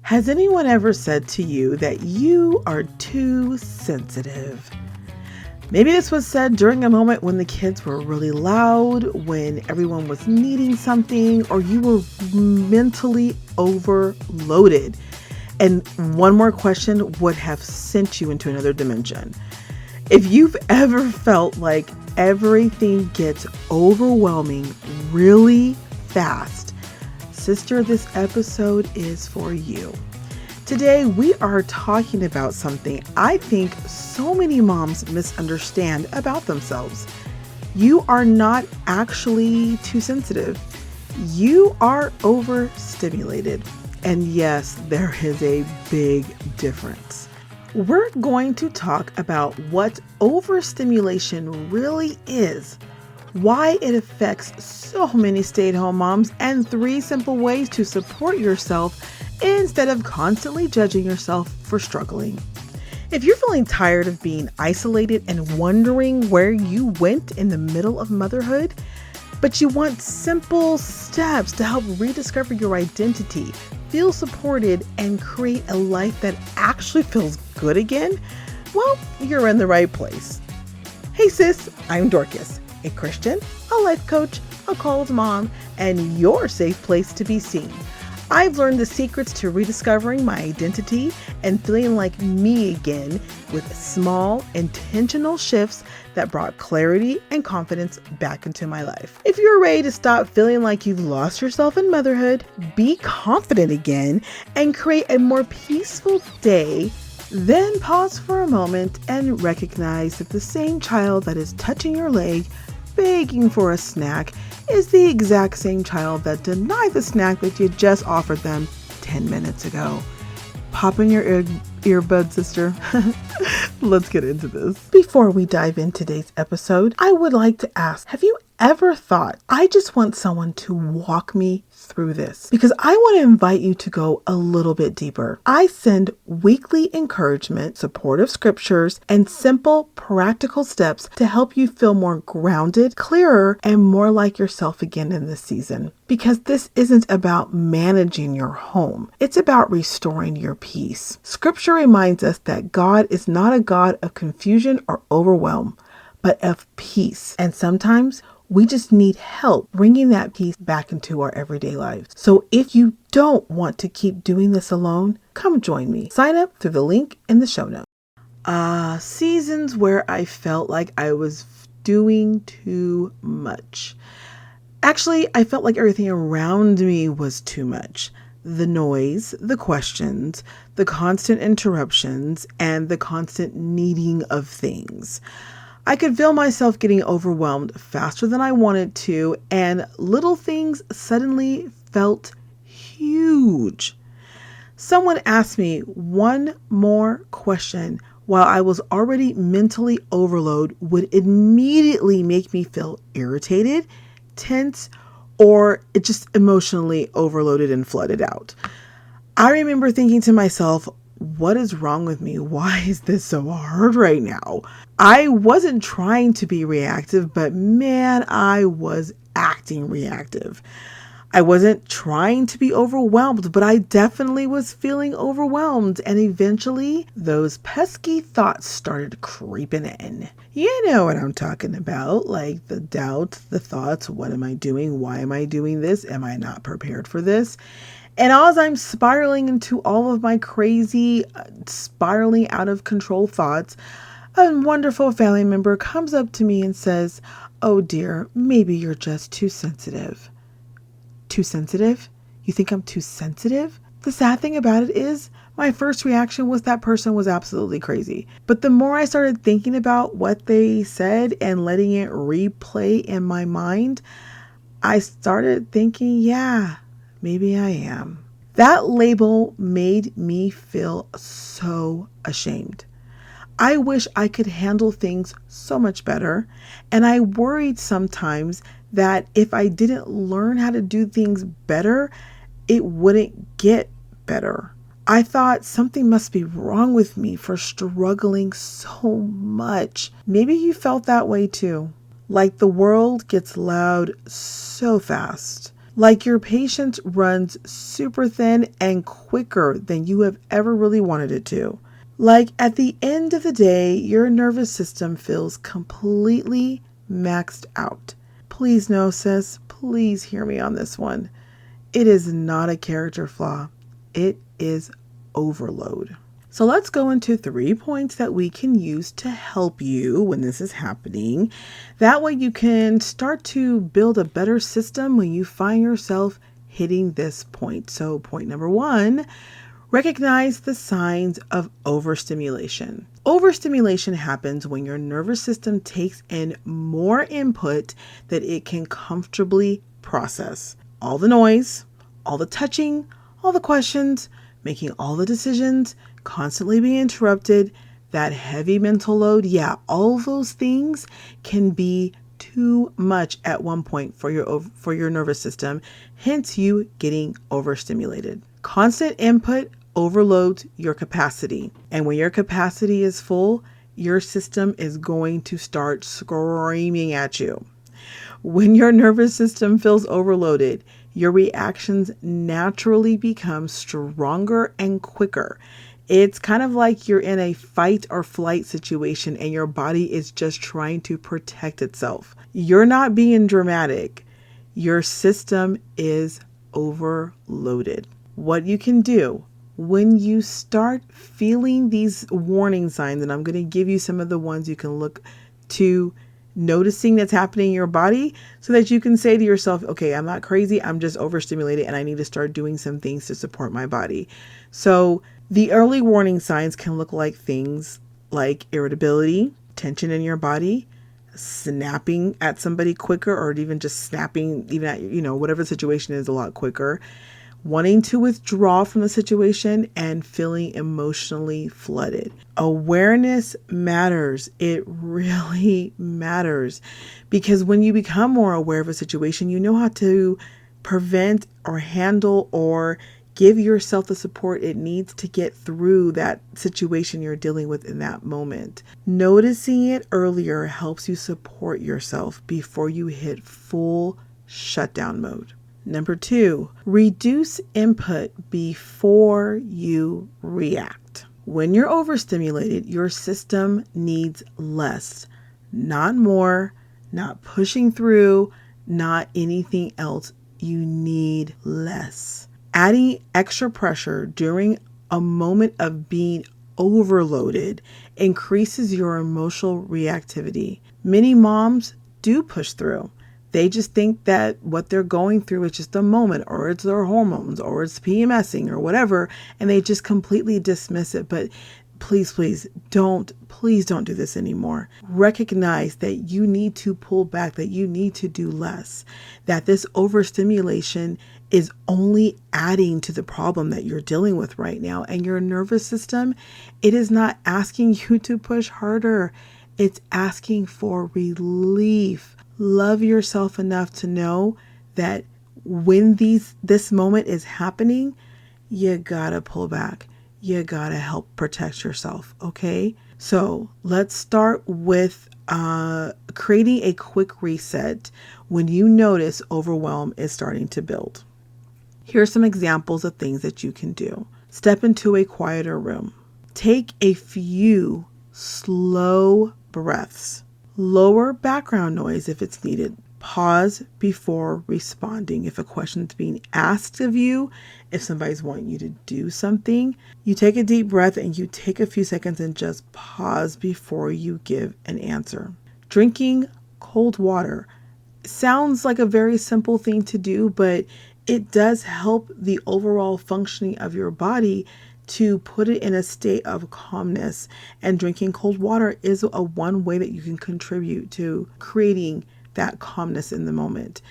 Has anyone ever said to you that you are too sensitive? Maybe this was said during a moment when the kids were really loud, when everyone was needing something, or you were mentally overloaded. And one more question would have sent you into another dimension. If you've ever felt like everything gets overwhelming really fast, sister, this episode is for you. Today, we are talking about something I think so many moms misunderstand about themselves. You are not actually too sensitive. You are overstimulated. And yes, there is a big difference. We're going to talk about what overstimulation really is, why it affects so many stay-at-home moms, and 3 simple ways to support yourself instead of constantly judging yourself for struggling. If you're feeling tired of being isolated and wondering where you went in the middle of motherhood, but you want simple steps to help rediscover your identity, feel supported, and create a life that actually feels good again, well, you're in the right place. Hey sis, I'm Dorcas, a Christian, a life coach, a college mom, and your safe place to be seen. I've learned the secrets to rediscovering my identity and feeling like me again with small, intentional shifts that brought clarity and confidence back into my life. If you're ready to stop feeling like you've lost yourself in motherhood, be confident again, and create a more peaceful day, then pause for a moment and recognize that the same child that is touching your leg, begging for a snack, is the exact same child that denied the snack that you just offered them 10 minutes ago. Pop in your earbud, sister. Let's get into this. Before we dive into today's episode, I would like to ask, have you ever thought, I just want someone to walk me through this? Because I want to invite you to go a little bit deeper. I send weekly encouragement, supportive scriptures, and simple practical steps to help you feel more grounded, clearer, and more like yourself again in this season. Because this isn't about managing your home. It's about restoring your peace. Scripture reminds us that God is not a God of confusion or overwhelm, but of peace. And sometimes we just need help bringing that peace back into our everyday lives. So if you don't want to keep doing this alone, come join me. Sign up through the link in the show notes. Seasons where I felt like I was doing too much. Actually, I felt like everything around me was too much. The noise, the questions, the constant interruptions, and the constant needing of things. I could feel myself getting overwhelmed faster than I wanted to, and little things suddenly felt huge. Someone asked me one more question while I was already mentally overloaded would immediately make me feel irritated, tense, or it just emotionally overloaded and flooded out. I remember thinking to myself, what is wrong with me? Why is this so hard right now? I wasn't trying to be reactive, but man, I was acting reactive. I wasn't trying to be overwhelmed, but I definitely was feeling overwhelmed. And eventually, those pesky thoughts started creeping in. You know what I'm talking about, like the doubt, the thoughts, what am I doing? Why am I doing this? Am I not prepared for this? And as I'm spiraling into all of my crazy, spiraling out of control thoughts, a wonderful family member comes up to me and says, "Oh dear, maybe you're just too sensitive." Too sensitive? You think I'm too sensitive? The sad thing about it is, my first reaction was that person was absolutely crazy. But the more I started thinking about what they said and letting it replay in my mind, I started thinking, yeah, maybe I am. That label made me feel so ashamed. I wish I could handle things so much better, and I worried sometimes that if I didn't learn how to do things better, it wouldn't get better. I thought something must be wrong with me for struggling so much. Maybe you felt that way too. Like the world gets loud so fast. Like your patience runs super thin and quicker than you have ever really wanted it to. Like at the end of the day, your nervous system feels completely maxed out. Please no, sis, please hear me on this one. It is not a character flaw. It is overload. So let's go into 3 points that we can use to help you when this is happening. That way you can start to build a better system when you find yourself hitting this point. So point number 1, recognize the signs of overstimulation. Overstimulation happens when your nervous system takes in more input that it can comfortably process. All the noise, all the touching, all the questions, making all the decisions, constantly being interrupted, that heavy mental load, all those things can be too much at one point for your nervous system, hence you getting overstimulated. Constant input overloads your capacity, and when your capacity is full, your system is going to start screaming at you. When your nervous system feels overloaded, your reactions naturally become stronger and quicker. It's kind of like you're in a fight or flight situation and your body is just trying to protect itself. You're not being dramatic. Your system is overloaded. What you can do when you start feeling these warning signs, and I'm going to give you some of the ones you can look to noticing that's happening in your body so that you can say to yourself, okay, I'm not crazy. I'm just overstimulated and I need to start doing some things to support my body. So the early warning signs can look like things like irritability, tension in your body, snapping at somebody quicker, or even just snapping even at, whatever the situation is a lot quicker, wanting to withdraw from the situation, and feeling emotionally flooded. Awareness matters. It really matters, because when you become more aware of a situation, you know how to prevent or handle or give yourself the support it needs to get through that situation you're dealing with in that moment. Noticing it earlier helps you support yourself before you hit full shutdown mode. Number 2, reduce input before you react. When you're overstimulated, your system needs less, not more, not pushing through, not anything else. You need less. Adding extra pressure during a moment of being overloaded increases your emotional reactivity. Many moms do push through. They just think that what they're going through is just a moment, or it's their hormones, or it's PMSing or whatever, and they just completely dismiss it. But please don't do this anymore. Recognize that you need to pull back, that you need to do less, that this overstimulation is only adding to the problem that you're dealing with right now. And your nervous system, it is not asking you to push harder. It's asking for relief. Love yourself enough to know that when this moment is happening, you gotta pull back. You gotta help protect yourself, okay? So let's start with creating a quick reset when you notice overwhelm is starting to build. Here are some examples of things that you can do. Step into a quieter room. Take a few slow breaths. Lower background noise if it's needed. Pause before responding. If a question's being asked of you, if somebody's wanting you to do something, you take a deep breath and you take a few seconds and just pause before you give an answer. Drinking cold water sounds like a very simple thing to do, but it does help the overall functioning of your body to put it in a state of calmness. And drinking cold water is one way that you can contribute to creating that calmness in the moment.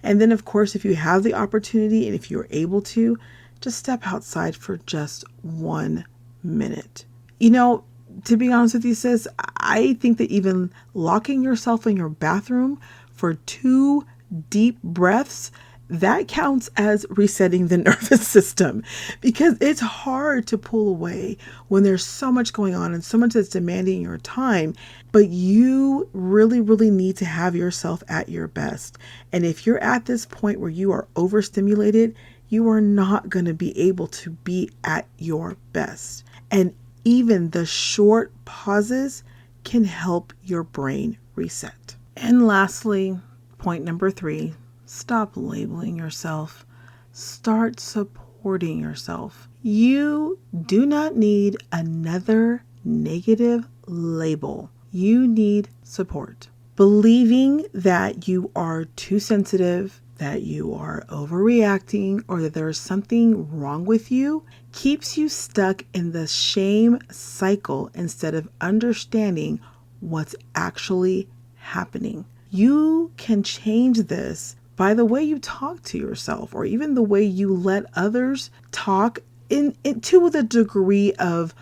And then, of course, if you have the opportunity and if you're able to, just step outside for just 1 minute. To be honest with you, sis, I think that even locking yourself in your bathroom for 2 deep breaths that counts as resetting the nervous system, because it's hard to pull away when there's so much going on and so much that's demanding your time. But you really, really need to have yourself at your best. And if you're at this point where you are overstimulated, you are not going to be able to be at your best. And even the short pauses can help your brain reset. And lastly, point number 3, stop labeling yourself. Start supporting yourself. You do not need another negative label. You need support. Believing that you are too sensitive, that you are overreacting, or that there is something wrong with you keeps you stuck in the shame cycle instead of understanding what's actually happening. You can change this by the way you talk to yourself, or even the way you let others talk to the degree of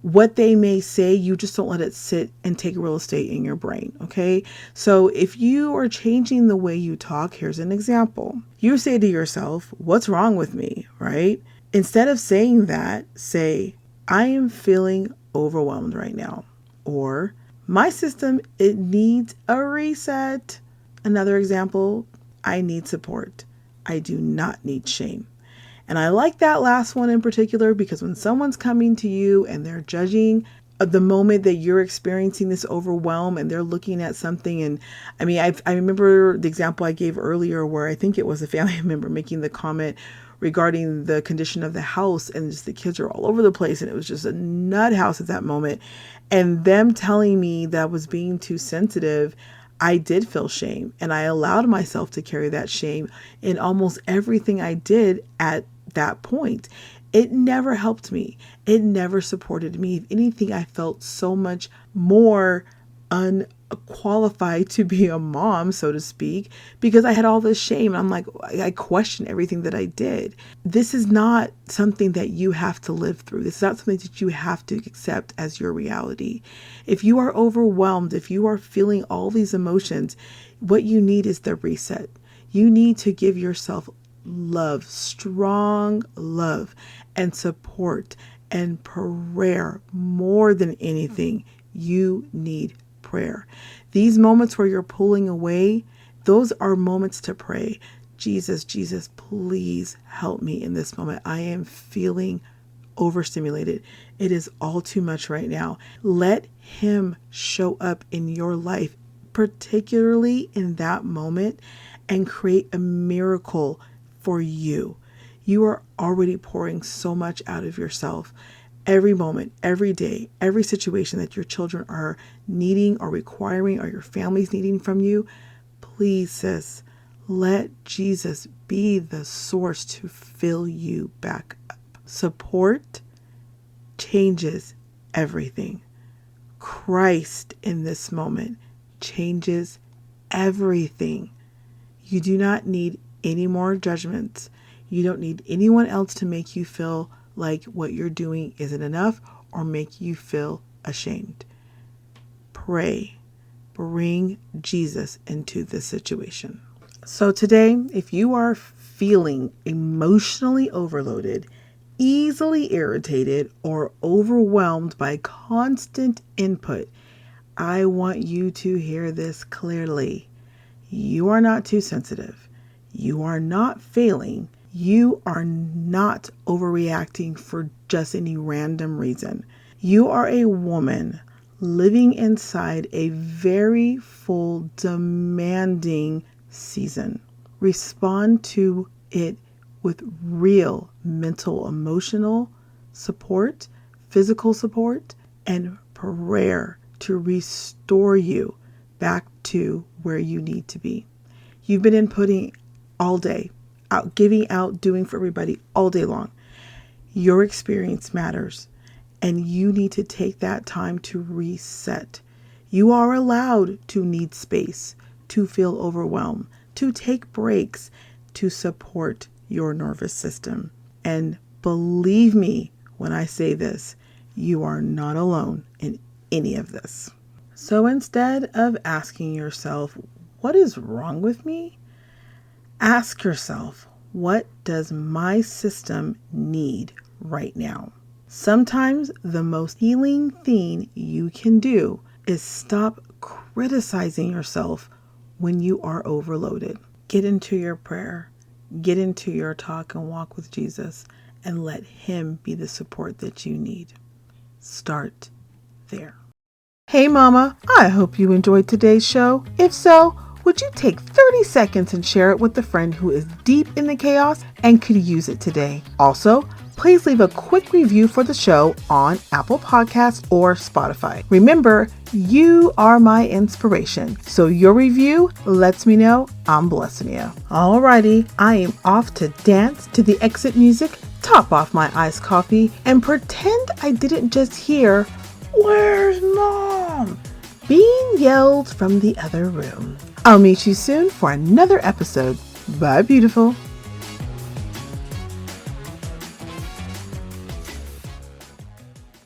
what they may say. You just don't let it sit and take real estate in your brain. Okay. So if you are changing the way you talk, here's an example. You say to yourself, what's wrong with me? Right? Instead of saying that, say, I am feeling overwhelmed right now. Or my system, it needs a reset. Another example, I need support. I do not need shame. And I like that last one in particular, because when someone's coming to you and they're judging the moment that you're experiencing this overwhelm, and they're looking at something, and I remember the example I gave earlier where I think it was a family member making the comment regarding the condition of the house, and just the kids are all over the place, and it was just a nut house at that moment. And them telling me that I was being too sensitive, I did feel shame, and I allowed myself to carry that shame in almost everything I did at that point. It never helped me. It never supported me. If anything, I felt so much more unqualified to be a mom, so to speak, because I had all this shame. I'm like, I question everything that I did. This is not something that you have to live through. This is not something that you have to accept as your reality. If you are overwhelmed, if you are feeling all these emotions, what you need is the reset. You need to give yourself love, strong love and support and prayer. More than anything, you need prayer. These moments where you're pulling away, those are moments to pray. Jesus, please help me in this moment. I am feeling overstimulated. It is all too much right now. Let him show up in your life, particularly in that moment, and create a miracle for you. You are already pouring so much out of yourself. Every moment, every day, every situation that your children are needing or requiring, or your family's needing from you, please, sis, let Jesus be the source to fill you back up. Support changes everything. Christ in this moment changes everything. You do not need any more judgments. You don't need anyone else to make you feel like what you're doing isn't enough or make you feel ashamed. Pray. Bring Jesus into this situation. So today, if you are feeling emotionally overloaded, easily irritated, or overwhelmed by constant input, I want you to hear this clearly. You are not too sensitive. You are not failing. You are not overreacting for just any random reason. You are a woman living inside a very full, demanding season. Respond to it with real mental, emotional support, physical support, and prayer to restore you back to where you need to be. You've been inputting all day, out, giving out, doing for everybody all day long. Your experience matters, and you need to take that time to reset. You are allowed to need space, to feel overwhelmed, to take breaks, to support your nervous system. And believe me when I say this, you are not alone in any of this. So instead of asking yourself, what is wrong with me? Ask yourself, what does my system need right now? Sometimes the most healing thing you can do is stop criticizing yourself when you are overloaded. Get into your prayer, get into your talk and walk with Jesus, and let Him be the support that you need. Start there. Hey Mama, I hope you enjoyed today's show. If so, would you take 30 seconds and share it with a friend who is deep in the chaos and could use it today? Also, please leave a quick review for the show on Apple Podcasts or Spotify. Remember, you are my inspiration, so your review lets me know I'm blessing you. Alrighty, I am off to dance to the exit music, top off my iced coffee, and pretend I didn't just hear, "Where's Mom?" being yelled from the other room. I'll meet you soon for another episode. Bye, beautiful.